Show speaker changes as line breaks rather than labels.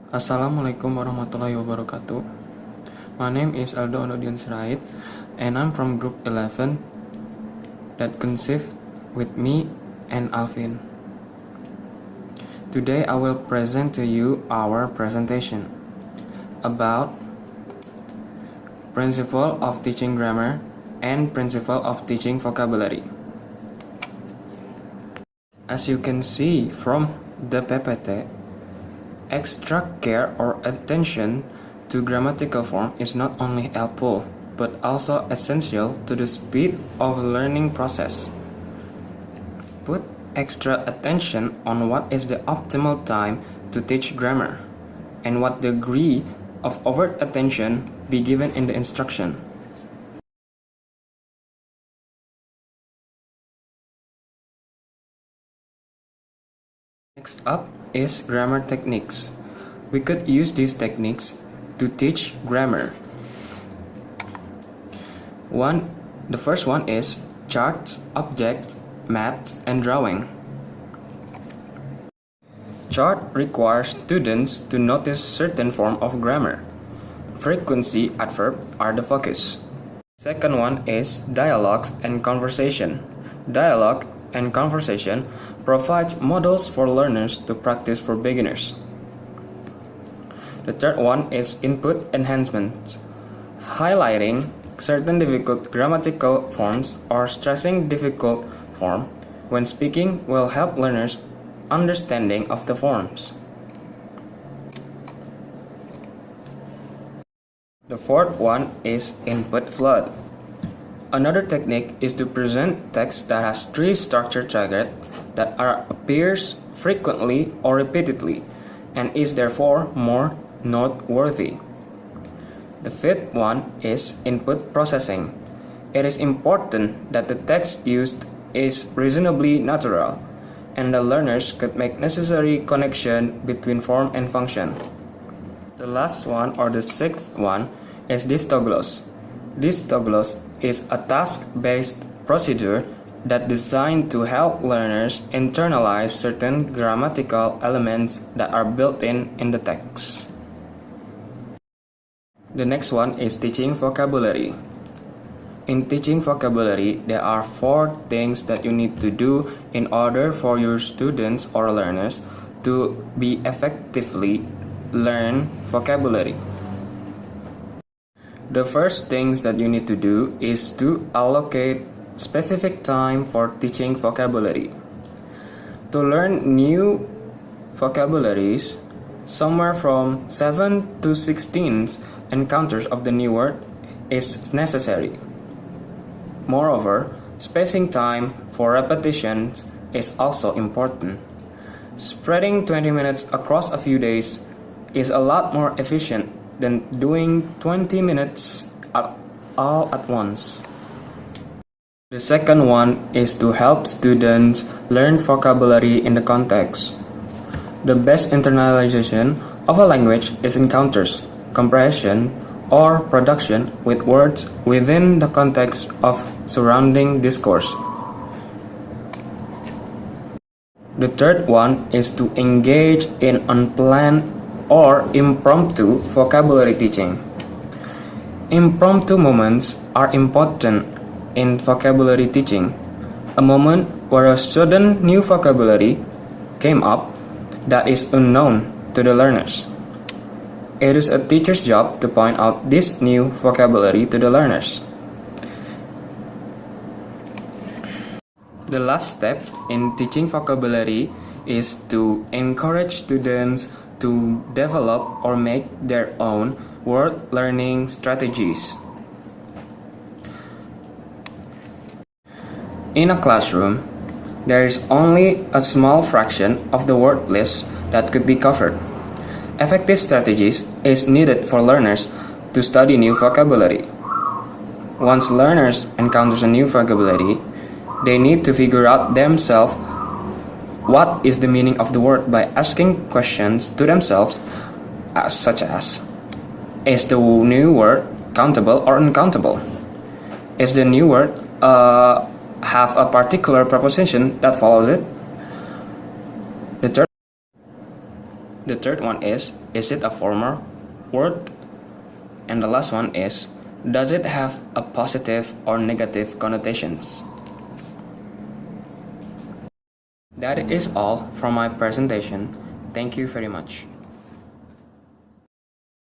Assalamualaikum warahmatullahi wabarakatuh. My name is Aldo Onodian Sirait, and I'm from Group 11 that consists with me and Alvin. Today I will present to you our presentation about principle of teaching grammar and principle of teaching vocabulary. As you can see from the PPT, extra care or attention to grammatical form is not only helpful, but also essential to the speed of learning process. Put extra attention on what is the optimal time to teach grammar, and what degree of overt attention be given in the instruction. Next up is grammar techniques. We could use these techniques to teach grammar. The first one is charts, objects, maps, and drawing. Chart requires students to notice certain form of grammar. Frequency, adverb are the focus. Second one is dialogues and conversation. Dialogue and conversation provides models for learners to practice for beginners. The third one is input enhancement. Highlighting certain difficult grammatical forms or stressing difficult form when speaking will help learners' understanding of the forms. The fourth one is input flood. Another technique is to present text that has three structure targets that appears frequently or repeatedly and is therefore more noteworthy. The fifth one is input processing. It is important that the text used is reasonably natural and the learners could make necessary connection between form and function. The last one, or the sixth one, is distoglos. Distoglos is a task-based procedure that designed to help learners internalize certain grammatical elements that are built in the text. The next one is teaching vocabulary. In teaching vocabulary, there are 4 things that you need to do in order for your students or learners to be effectively learn vocabulary. The first things that you need to do is to allocate specific time for teaching vocabulary. To learn new vocabularies, somewhere from 7 to 16 encounters of the new word is necessary. Moreover, spacing time for repetitions is also important. Spreading 20 minutes across a few days is a lot more efficient than doing 20 minutes all at once. The second one is to help students learn vocabulary in the context. The best internalization of a language is encounters, comprehension, or production with words within the context of surrounding discourse. The third one is to engage in unplanned or impromptu vocabulary teaching. Impromptu moments are important in vocabulary teaching. A moment where a sudden new vocabulary came up that is unknown to the learners. It is a teacher's job to point out this new vocabulary to the learners. The last step in teaching vocabulary is to encourage students to develop or make their own word learning strategies. In a classroom, there is only a small fraction of the word list that could be covered. Effective strategies is needed for learners to study new vocabulary. Once learners encounter a new vocabulary, they need to figure out themselves what is the meaning of the word by asking questions to themselves, such as, is the new word countable or uncountable? Is the new word have a particular preposition that follows it? The third one is it a formal word? And the last one is, does it have a positive or negative connotations? That is all from my presentation. Thank you very much.